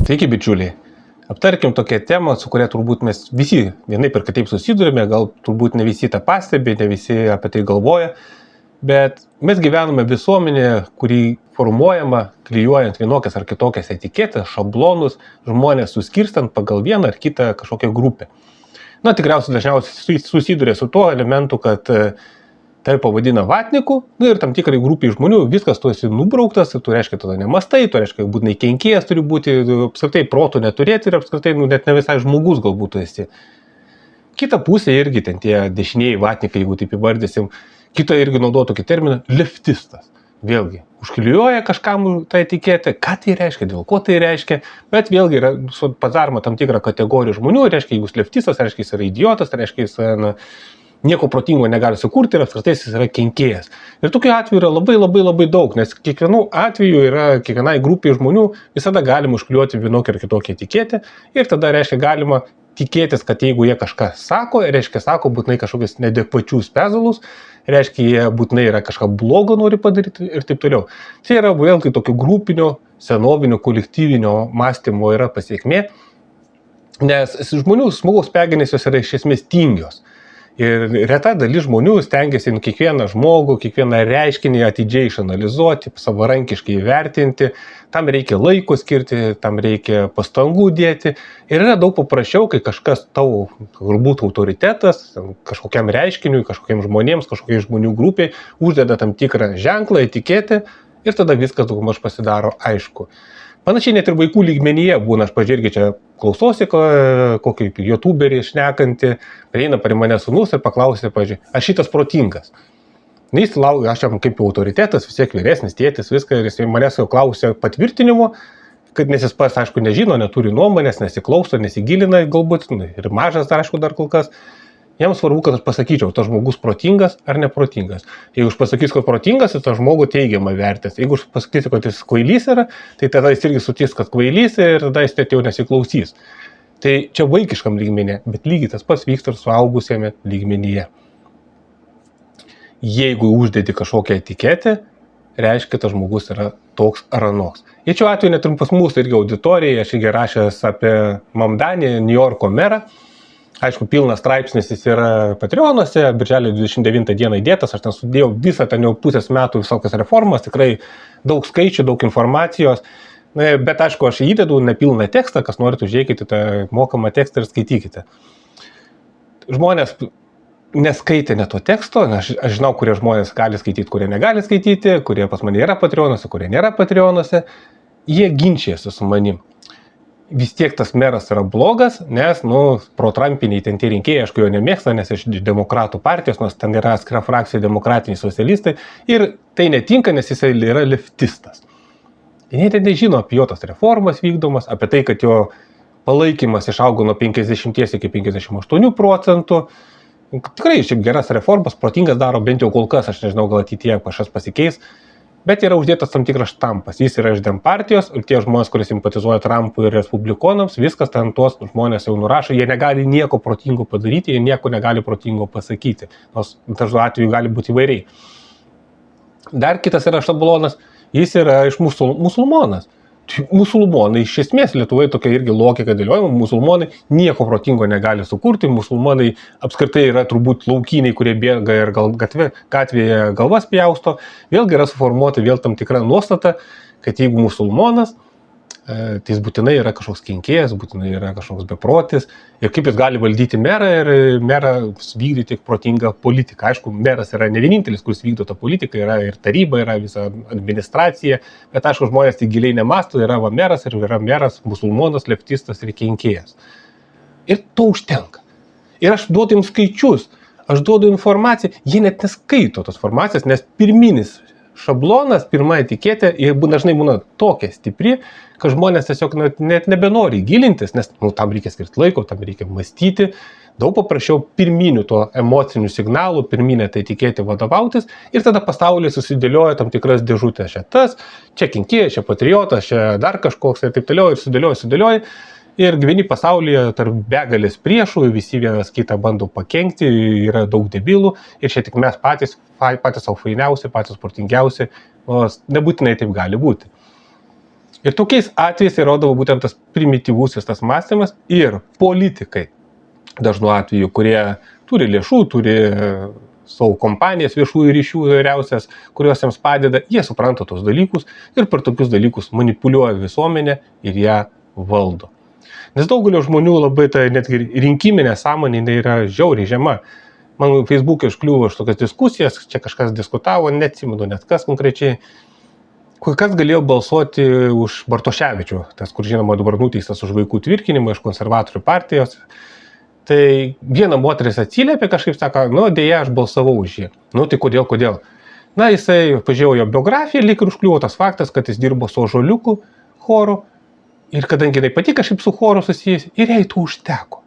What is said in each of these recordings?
Sveiki, bičiuliai. Aptarkim tokią temą, su kuria turbūt mes visi vienaip ir kitaip susidurime, gal turbūt ne visi tą pastebi, ne visi apie tai galvoja, bet mes gyvename visuomenėje, kuri formuojama, klijuojant vienokias ar kitokias etiketės, šablonus, žmonės suskirstant pagal vieną ar kitą kažkokią grupę. Tikriausiai dažniausiai susiduria su tuo elementu, kad tai pavadina vatniku, ir tam tikrai grupiai žmonių viskas tu esi nubrauktas, tu reiškia tada nemastai, tu reiškia būtinai kenkėjas turi būti, apskritai proto neturėti ir apskritai net ne visai žmogus galbūt tu esi. Kita pusė irgi ten tie dešinieji vatnikai, jeigu taip įvardysim, kita irgi naudoja tokį terminą leftistas. Vėlgi, užklijuoja kažkam tą etiketę, ką tai reiškia, dėl ko tai reiškia, bet vėlgi yra padaroma tam tikrą kategoriją žmonių, reiškia, jeigu jis leftistas, reiškia, jis yra idiotas, reiškia, jis nieko protingo negali sukurti ir apskritai jis yra kenkėjas. Ir tokių atvejų yra labai daug, nes kiekvienų atvejų yra, kiekvienai grupiai žmonių visada galima užklijuoti vienokią ar kitokią etiketę ir tada, reiškia, galima tikėtis, kad jeigu jie kažką sako, reiškia, sako būtinai kažkokius neadekvačius pezalus, reiškia, jie būtinai yra kažką blogo nori padaryti ir taip toliau. Tai yra vėlgi tokio grupinio, senovinio, kolektyvinio mąstymo yra pasiekmė, nes žmogaus smegenys jos yra iš esmės tingios. Ir reta dalis žmonių stengiasi kiekvieną žmogų, kiekvieną reiškinį atidžiai išanalizuoti, savarankiškai įvertinti, tam reikia laiko skirti, tam reikia pastangų dėti. Ir yra daug paprasčiau, kai kažkas tavo, galbūt autoritetas, kažkokiam reiškiniui, kažkokiam žmonėms, kažkokiai žmonių grupiai, uždeda tam tikrą ženklą, etiketę ir tada viskas daugmaž pasidaro aišku. Panašiai net ir vaikų lygmenyje būna, aš pažiūrėgi čia klausosi kokį youtuberį šnekantį, prieina prie mane sūnus ir paklausė, pažiūrėk, ar šitas protingas? Jis laukia, aš jam kaip autoritetas, vis tiek vyresnis tėtis, viską, ir jis manęs jau klausė patvirtinimo, kad nes jis pats, aišku, nežino, neturi nuomonės, nesiklauso, nesigilina galbūt, ir mažas, aišku, dar kol kas. Jam svarbu, kad aš pasakyčiau, tas žmogus protingas ar neprotingas. Jeigu aš pasakysiu, kad protingas, tai tas žmogus teigiamą vertės. Jeigu aš pasakysiu, kad jis kvailys yra, tai tada jis irgi sutys, kad kvailys ir tada jis jau nesiklausys. Tai čia vaikiškam lygmenyje, bet lygiai tas pats vyksta ir suaugusiame lygmenyje. Jeigu uždedi kažkokią etiketę, reiškia, tas žmogus yra toks ar anoks. Ir šiuo atveju net ir pas mūsų irgi auditorijoje, aš irgi rašęs apie Mamdanį, New Yorko merą. Aišku, pilnas straipsnis jis yra Patreonuose, birželio 29 dieną įdėtas, aš ten sudėjau visą ten jau pusės metų visokias reformas, tikrai daug skaičių, daug informacijos, bet aišku, aš įdedu nepilną tekstą, kas norit užžiūrėkite tą mokamą tekstą ir skaitykite. Žmonės neskaitė ne to teksto, aš žinau, kurie žmonės gali skaityti, kurie negali skaityti, kurie pas mane yra Patreonuose, kurie nėra Patreonuose, jie ginčijasi su manim. Vis tiek tas meras yra blogas, nes, pro-trumpiniai ten tie rinkėjai, aišku, jo nemėgsta, nes iš demokratų partijos, nors ten yra atskira frakcija demokratiniai socialistai, ir tai netinka, nes jisai yra leftistas. Jie net nežino apie jo tas reformas vykdomas, apie tai, kad jo palaikymas išaugo nuo 50 iki 58%. Tikrai šiaip geras reformas, protingas daro, bent jau kol kas, aš nežinau, gal ateityje kažkas pasikeis. Bet yra uždėtas tam tikras štampas. Jis yra iš Dem partijos ir tie žmonės, kurie simpatizuoja Trumpui ir respublikonams, viskas ten tuos žmonės jau nurašo, jie negali nieko protingo padaryti, jie nieko negali protingo pasakyti. Nors dažnu atveju gali būti įvairiai. Dar kitas yra šablonas, jis yra iš musulmonas. Musulmonai iš esmės Lietuvoje tokia irgi logika dėliojama, musulmonai nieko protingo negali sukurti, musulmonai apskritai yra turbūt laukiniai, kurie bėga ir gatvėje galvas pjausto, vėlgi yra suformuota vėl tam tikra nuostata, kad jeigu musulmonas, tai jis būtinai yra kažkoks kenkėjas, būtinai yra kažkoks beprotis ir kaip jis gali valdyti merą ir merą vykdyti protingą politiką. Aišku, meras yra ne vienintelis, kuris vykdo tą politiką, yra ir taryba, yra visa administracija, bet aišku, žmonės tai giliai nemąsto, yra meras ir yra meras, musulmonas, leftistas ir kenkėjas. Ir to užtenka. Ir aš duodu jums skaičius, aš duodu informaciją, jie net neskaito tos informacijos, nes pirminis šablonas, pirma etiketė, jie dažnai būna tokia stipri, kad žmonės tiesiog net nebenori gilintis, nes tam reikia skirti laiko, tam reikia mąstyti, daug paprašiau pirminių to emocinių signalų, pirminę tą etiketę vadovautis ir tada pasaulyje susidėlioja tam tikras dėžutės, čia kenkėjas, čia patriotas, čia dar kažkoks ir taip toliau, ir sudėlioja. Ir gyveni pasaulyje tarp begalės priešų, visi vienas kitą bando pakenkti, yra daug debilų ir čia tik mes patys savo fainiausi, patys sportingiausi, nors nebūtinai taip gali būti. Ir tokiais atvejais įrodavo būtent tas primityvusis tas mąstymas ir politikai dažnu atveju, kurie turi lėšų, turi savo kompanijas, viešųjų ryšių įvairiausias, kurios jiems padeda, jie supranta tos dalykus ir per tokius dalykus manipuliuoja visuomenę ir ją valdo. Nes daugelio žmonių labai tai netgi rinkiminė sąmonė yra žiauriai žema. Man Facebook'e iškliuvo iš tokias diskusijas, čia kažkas diskutavo, neatsimenu net kas konkrečiai, kas galėjo balsuoti už Bartoševičių, tas, kur žinoma dabar nuteistas už vaikų tvirkinimą iš konservatorių partijos. Tai viena moteris atsiliepė kažkaip, sako, dėja, aš balsavau už jį. Tai kodėl? Na, jisai pažiūrėjo jo biografiją, lyg ir užkliuvo tas faktas, kad jis dirbo su Ąžuoliuku choru. Ir kadangi jinai pati kažkaip su choru susijęs, ir jai tų užteko.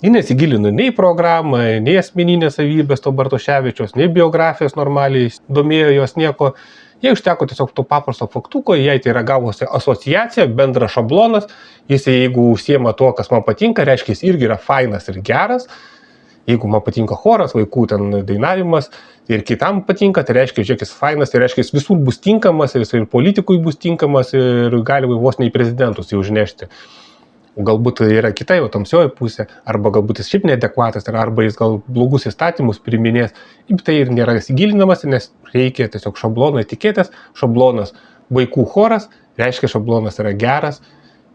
Ji nesigilino nei programą, nei asmeninės savybės to Bartoševičiaus, nei biografijos normaliai, domėjo jos nieko. Jai užteko tiesiog to paprasto faktuko, jai tai yra gavosi asociacija, bendras šablonas, jis jeigu užsiema to, kas man patinka, reiškia, jis irgi yra fainas ir geras. Jeigu man patinka choras, vaikų ten dainavimas ir kitam patinka, tai reiškia, žiūrėk, jis fainas, tai reiškia, jis visur bus tinkamas, ir politikui bus tinkamas ir gali vos ne į prezidentus jau užnešti. O galbūt tai yra kitai, tamsioji pusė, arba galbūt jis šiaip neadekvatas, arba jis gal blogus įstatymus priminės. Tai ir nėra įsigilinamas, nes reikia tiesiog šablono etiketės, šablonas vaikų choras, reiškia šablonas yra geras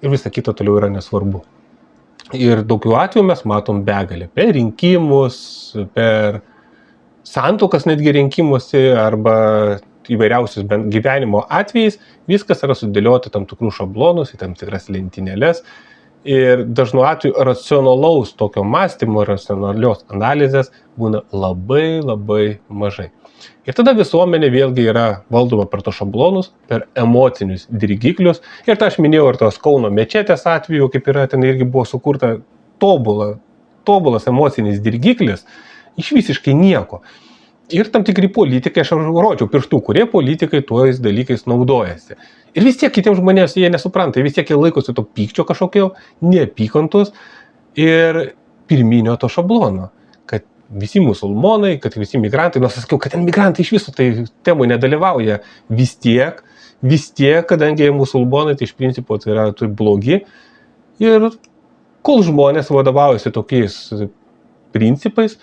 ir visa kita toliau yra nesvarbu. Ir daugiau atveju mes matom begalę. Per rinkimus, per santuokas netgi rinkimuose arba įvairiausius gyvenimo atvejais, viskas yra sudėliota tam tikrų šablonus, į tam tikras lentynėles. Ir dažnu atveju racionalaus tokio mąstymo, racionalios analizės būna labai, labai mažai. Ir tada visuomenė vėlgi yra valdoma per tos šablonus, per emocinius dirgiklius. Ir tai aš minėjau ir tos Kauno mečetės atveju, kaip yra, ten irgi buvo sukurta tobulas emocinis dirgiklis iš visiškai nieko. Ir tam tikri politikai, aš rodžiau pirštų, kurie politikai tuos dalykais naudojasi. Ir vis tiek kitiems žmonėms jie nesupranta, vis tiek jie laikosi to pykčio kažkokio, neapykantos ir pirminio to šablono, kad visi musulmonai, kad visi migrantai, nors sakiau, kad ten migrantai iš viso tai temų nedalyvauja, vis tiek, kadangi jie musulmonai, tai iš principo tai yra blogi. Ir kol žmonės vadovaujasi tokiais principais,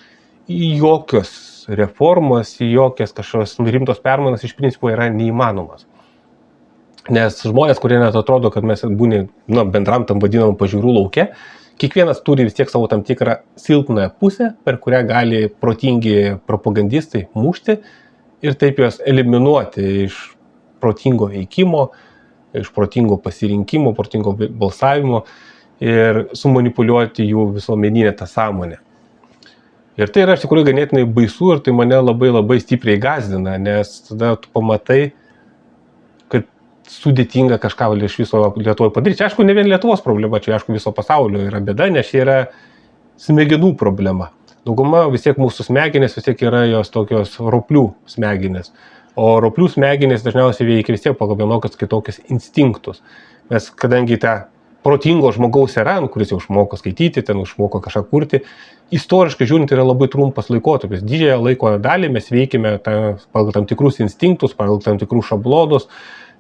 jokios reformos, jokios kažkokios rimtos permainos iš principo yra neįmanomas. Nes žmonės, kurie net atrodo, kad mes būnė bendram tam vadinamam pažiūrų lauke, kiekvienas turi vis tiek savo tam tikrą silpnąją pusę, per kurią gali protingi propagandistai mušti ir taip juos eliminuoti iš protingo veikimo, iš protingo pasirinkimo, protingo balsavimo ir sumanipuliuoti jų visuomeninę tą sąmonę. Ir tai yra iš tikrųjų ganėtinai baisu ir tai mane labai labai stipriai gąsdina, nes tada tu pamatai, kad sudėtinga kažką iš viso Lietuvoje padaryti. Čia aišku, ne vien Lietuvos problema, čia aišku viso pasaulio yra bėda, nes čia yra smegenų problema. Dauguma vis tiek mūsų smegenės vis tiek yra jos tokios roplių smegenės. O roplių smegenės dažniausiai veikia vis tiek pagal vienokius kitokius instinktus. Mes kadangi tą protingo žmogaus yra, kuris jau išmoko skaityti, ten išmoko kažką kurti, istoriškai žiūrint yra labai trumpas laikotarpis. Didžiąją laiko dalį mes veikime pagal tam tikrus instinktus, pagal tam tikrus šablonus,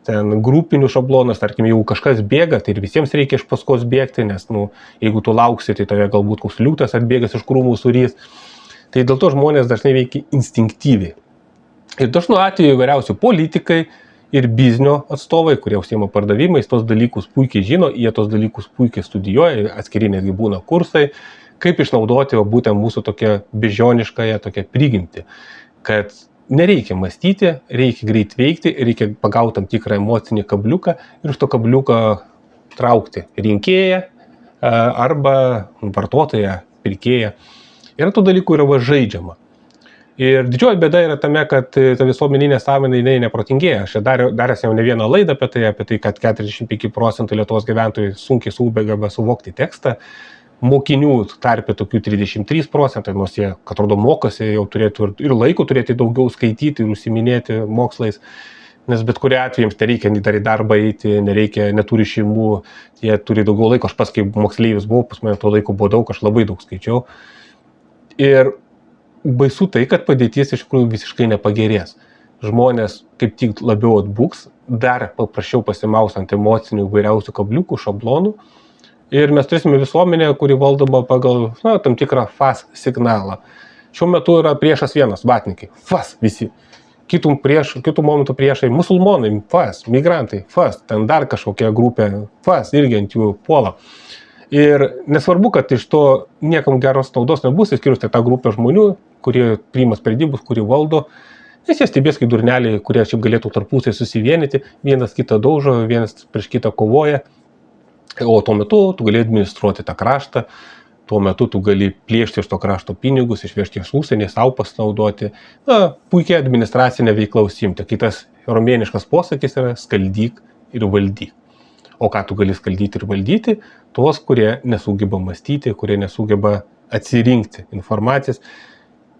ten grupinių šablonas, tarkim, jeigu kažkas bėga, tai ir visiems reikia iš paskos bėgti, nes, jeigu tu lauksi, tai tave galbūt koks liūtas atbėgas iš krūmų surys. Tai dėl to žmonės dažnai veikia instinktyviai. Ir dažnu atveju įvairiausi politikai ir biznio atstovai, kurie užsiema pardavimais, tos dalykus puikiai žino, jie tos dalykus puikiai studijuoja, atskiri netgi būna kursai, kaip išnaudoti būtent mūsų tokią beždžioniškąją tokią prigimtį, kad nereikia mąstyti, reikia greit veikti, reikia pagauti tam tikrą emocinį kabliuką ir iš to kabliuką traukti rinkėją arba vartotoją, pirkėją. Ir tų dalykų yra žaidžiama. Ir didžioji bėda yra tame, kad ta visuomeninė sąmonė neprotingėja. Aš daręs jau ne vieną laidą apie tai, kad 45% Lietuvos gyventojų sunkiai sugeba suvokti tekstą. Mokinių tarpe tokių 33%, nors jie, atrodo, mokosi, jau turėtų ir laiko turėti daugiau skaityti ir užsiminėti mokslais, nes bet kuriuo atveju jiems nereikia dar į darbą eiti, neturi šeimų, jie turi daugiau laiko, aš pas kaip moksleivis buvau, pas mane to laiko buvo daug, aš labai daug skaičiau. Ir baisu tai, kad padėtis iš tikrųjų visiškai nepagerės, žmonės kaip tik labiau atbuks, dar paprasčiau pasimaus ant emocinių vairiausių kabliukų, šablonų. Ir mes turėsime visuomenę, kuri valdoma pagal tam tikrą FAS signalą. Šiuo metu yra priešas vienas, vatnikai, FAS visi. Kitų momentų priešai, musulmonai, FAS, migrantai, FAS, ten dar kažkokia grupė, FAS irgi ant jų puola. Ir nesvarbu, kad iš to niekam geros naudos nebus, išskyrus tą grupę žmonių, kurie priima sprendimus, kurie valdo. Nes jie stebės kaip durneliai, kurie šiaip galėtų tarpusai susivienyti, vienas kitą daužo, vienas prieš kitą kovoja. O tuo metu tu gali administruoti tą kraštą, tuo metu tu gali plėšti iš to krašto pinigus, išvežti iš užsienį, savo pasinaudoti. Puikiai administracinė veikla užsiimti. Kitas romėniškas posakis yra skaldyk ir valdyk. O ką tu gali skaldyti ir valdyti? Tuos, kurie nesugeba mąstyti, kurie nesugeba atsirinkti informacijas,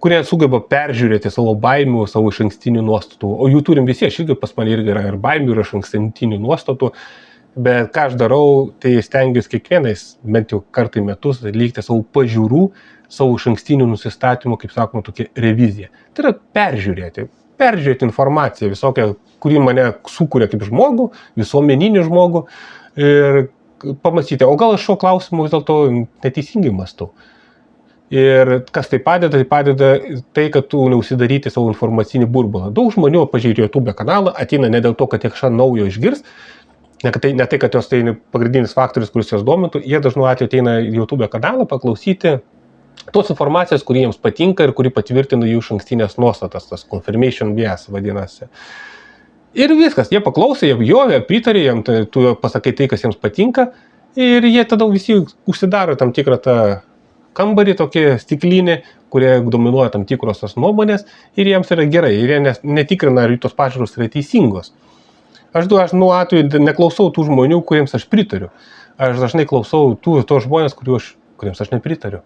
kurie sugeba peržiūrėti savo baimių, savo išankstinių nuostatų. O jų turim visi, aš irgi pas mane irgi yra ir baimių, ir išankstinių nuostatų. Bet ką aš darau, tai stengiuosi kiekvienais, bent jau kartą į metus, atlikti savo pažiūrų, savo išankstinių nusistatymų, kaip sakoma, tokia revizija. Tai yra peržiūrėti informaciją visokią, kuri mane sukuria kaip žmogų, visuomeninį žmogų ir pamastyti, o gal aš šio klausimu vis dėlto neteisingai mąstau. Ir kas tai padeda tai, kad tu neužsidaryti savo informacinį burbulą. Daug žmonių pažiūrėjo YouTube kanalą, ateina ne dėl to, kad jie kažką naujo išgirs, ne tai, kad jos tai pagrindinis faktorius, kuris jos domintų, jie dažnu atveju ateina į YouTube kanalą paklausyti tos informacijos, kuri jiems patinka ir kuri patvirtina jų išankstinės nuostatas, tas confirmation bias vadinasi. Ir viskas, jie paklausė, jie pritarė, jiem tu pasakai tai, kas jiems patinka ir jie tada visi užsidaro tam tikrą tą kambarį, tokie stiklinį, kurie dominuoja tam tikros tos nuomonės ir jiems yra gerai, ir jie netikrina, ar tos pažiūros yra teisingos. Aš nuo atveju neklausau tų žmonių, kuriems aš pritariu. Aš dažnai klausau tos žmonės, kuriems aš nepritariu.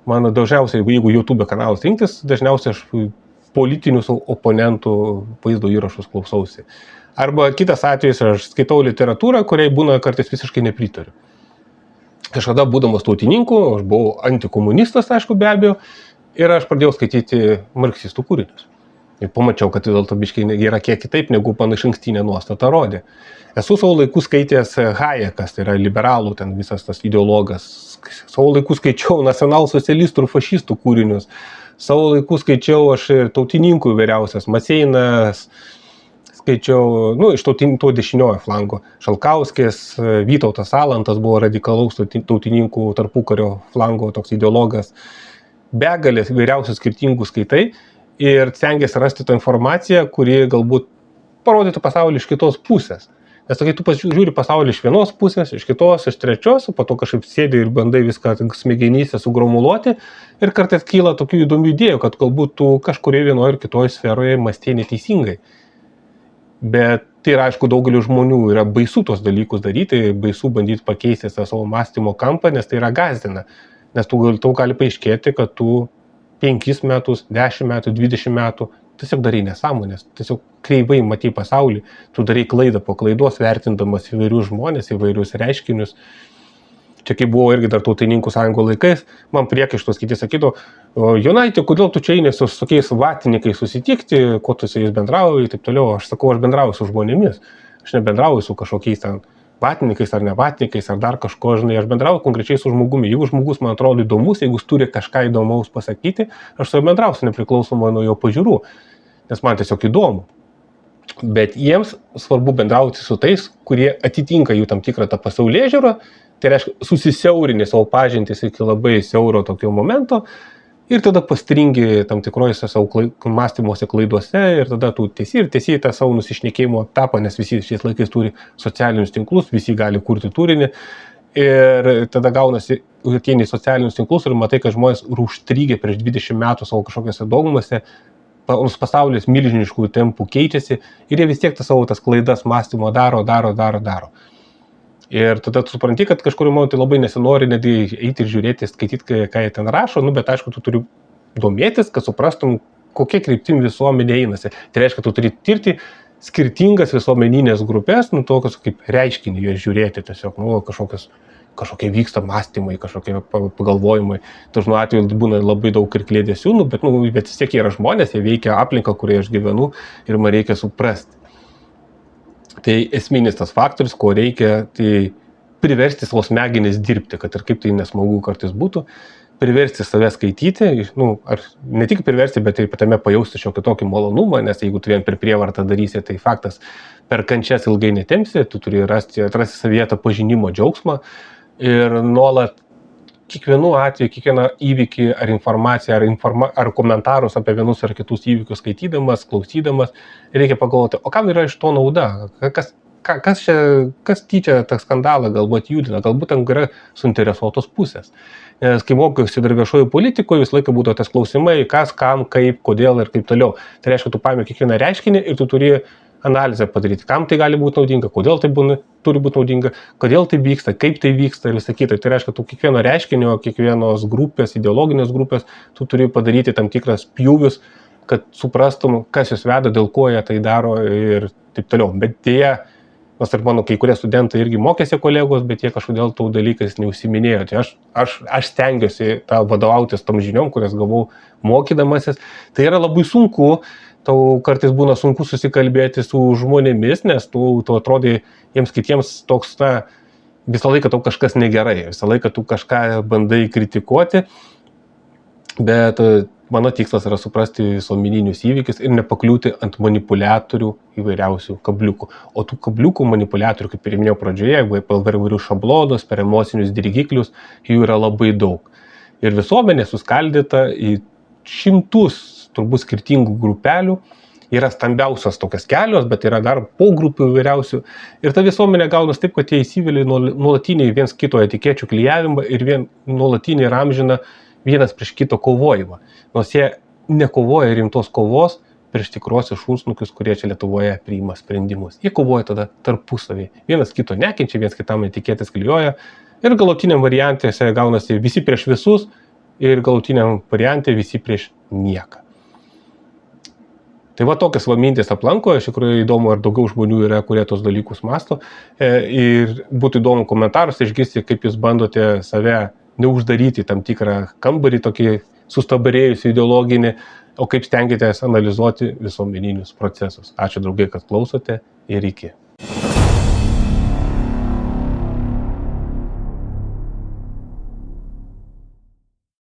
Mano dažniausiai, jeigu YouTube kanalas rinktis, dažniausiai aš politinius oponentų vaizdo įrašus klausausi. Arba kitas atvejis, aš skaitau literatūrą, kuriai būna kartais visiškai nepritariu. Kažkada būdamas tautininku, aš buvau antikomunistas, aišku, be abejo, ir aš pradėjau skaityti marksistų kūrinius. Ir pamačiau, kad vis dėlto biškai yra kiek kitaip, negu išankstinė nuostata rodė. Esu savo laikų skaitęs Hayekas, tai yra liberalų, ten visas tas ideologas. Savo laikų skaičiau nacionalsocialistų ir fašistų kūrinius. Savo laikų skaičiau aš ir tautininkų įvairiausias, Maceinas, skaičiau, iš to dešiniojo flango. Šalkauskis, Vytautas Salantas buvo radikalaus tautininkų tarpukario flango toks ideologas. Begalės įvairiausių skirtingų skaitai. Ir stengiasi rasti tą informaciją, kuri galbūt parodytų pasaulį iš kitos pusės. Nes kai tu žiūri pasaulį iš vienos pusės, iš kitos, iš trečios, po to kažkaip sėdi ir bandai viską smegenyse sugromuluoti ir kartais kyla tokių įdomių idėjų, kad galbūt tu kažkurioje vienoje ir kitoje sferoje mąstei neteisingai. Bet tai yra, aišku, daugeliu žmonių yra baisu tos dalykus daryti, baisu bandyti pakeisti tą savo mąstymo kampą, nes tai yra gąsdina. Nes tau gali paaiškėti, kad tu 5 metus, 10 metų, 20 metų, tiesiog darai nesąmonės, tiesiog kreivai matei pasaulį, tu darai klaidą po klaidos, vertindamas įvairius žmonės, įvairius reiškinius. Čia kaip buvo irgi dar tautininkų sąjungos laikais, man priekaištus kiti sakydavo, Jonaitė, kodėl tu čia eini su tokiais vatininkais susitikti, kuo tu su jais bendrauji ir taip toliau. Aš sakau, aš bendrauju su žmonėmis, aš nebendrauju su kažkokiais ten vatininkais ar nevatininkais ar dar kažko, žinai, aš bendrauju konkrečiai su žmogumi. Jeigu žmogus man atrodo įdomus, jeigu jis turi kažką įdomaus pasakyti, aš su juo bendrausiu nepriklausomai nuo jo pažiūrų, nes man tiesiog įdomu. Bet jiems svarbu bendrauti su tais, kurie atitinka jų tam tikrą tą pasaulėžiūrą, tai reiškia susisiaurinį savo pažintis iki labai siauro tokio momento ir tada pastringi tam tikrojose savo mąstymuose klaiduose ir tada tu tiesi tą savo nusišnekėjimo etapą, nes visi šiais laikais turi socialinius tinklus, visi gali kurti turinį ir tada gaunasi, ateini į socialinius tinklus ir matai, kad žmonės užstrigę prieš 20 metų savo kažkokiose dogmose, pasaulis milžiniškų tempų keičiasi ir jie vis tiek savo tas klaidas mąstymo daro. Ir tada tu supranti, kad kažkuriuo momentu labai nesinori netgi eiti ir žiūrėti, skaityti, ką jie ten rašo, bet aišku, tu turi domėtis, kad suprastum, kokie kryptim visuomenė einasi. Tai reiškia, tu turi tirti skirtingas visuomeninės grupės, tokios kaip reiškinį juos žiūrėti, tiesiog, kažkokios kažkokie vyksta mąstymai, kažkokie pagalvojimai. Dažnu atveju būna labai daug ir klėdesių, bet vis tiek yra žmonės, jie veikia aplinką, kurioje aš gyvenu ir man reikia suprasti. Tai esminis tas faktorius, ko reikia, tai priversti savo smegenis dirbti, kad ir kaip tai nesmagu kartais būtų, priversti save skaityti, ar ne tik priversti, bet ir patame pajausti šiokį tokį malonumą, nes jeigu tu vien per prievartą darysi, tai faktas, per kančias ilgai netemsi, tu turi atrasti savyje tą pažinimo džiaugsmą ir nuolat kiekvienu atveju, kiekvieną įvykį ar informaciją, ar komentarus apie vienus ar kitus įvykius skaitydamas, klausydamas, reikia pagalvoti, o kam yra iš to nauda, kas tyčia tą skandalą galbūt judina, galbūt ten yra suinteresuotos pusės. Nes kai mokiausi dar viešojų politikoje, visą laiką būtų tas klausimai, kas, kam, kaip, kodėl ir kaip toliau. Tai reiškia, tu paimi kiekvieną reiškinį ir tu turi analizę padaryti, kam tai gali būti naudinga, kodėl tai turi būti naudinga, kodėl tai vyksta, kaip tai vyksta ir visą kitą. Tai reiškia, tu kiekvieno reiškinio, kiekvienos grupės, ideologinės grupės, tu turi padaryti tam tikras pjūvius, kad suprastum, kas jūs veda, dėl ko jie tai daro ir taip toliau. Bet dėja, nors ir mano kai kurie studentai irgi mokėsi kolegos, bet jie kažkodėl tų dalykais neužsiminėjo. Tai aš stengiuosi vadovautis tom žiniom, kurias gavau mokydamasis. Tai yra labai sunku. Tau kartais būna sunku susikalbėti su žmonėmis, nes tu atrodai jiems kitiems toks, visą laiką tau kažkas negerai, visą laiką tu kažką bandai kritikuoti, bet mano tikslas yra suprasti visuomeninius įvykius ir nepakliūti ant manipuliatorių įvairiausių kabliukų. O tų kabliukų manipuliatorių, kaip ir minėjau pradžioje, per įvairius šablonus, per emocinius dirgiklius, jų yra labai daug. Ir visuomenė suskaldyta į šimtus turbūt skirtingų grupelių, yra stambiausios tokios kelios, bet yra dar pogrupių įvairiausių. Ir ta visuomenė gaunas taip, kad jie įsivelia nuolatinį viens kito etikečių klijavimą ir nuolatinį ir amžiną vienas prieš kito kovojimą. Nors jie nekovoja rimtos kovos prieš tikrosius šunsnukius, kurie čia Lietuvoje priima sprendimus. Jie kovoja tada tarpusavį. Vienas kito nekenčia, vienas kitam etiketės klijuoja ir galutiniam variantėse gaunasi visi prieš visus ir galutiniam variantė visi prieš nieką. Tai va tokias mintis aplanko, iš tikrųjų įdomu, ar daugiau žmonių yra, kurie tos dalykus masto. Ir būtų įdomu komentarus išgirsti, kaip jūs bandote save neuždaryti tam tikrą kambarį, tokį sustabarėjusį ideologinį, o kaip stengiatės analizuoti visuomeninius procesus. Ačiū draugai, kad klausote ir iki.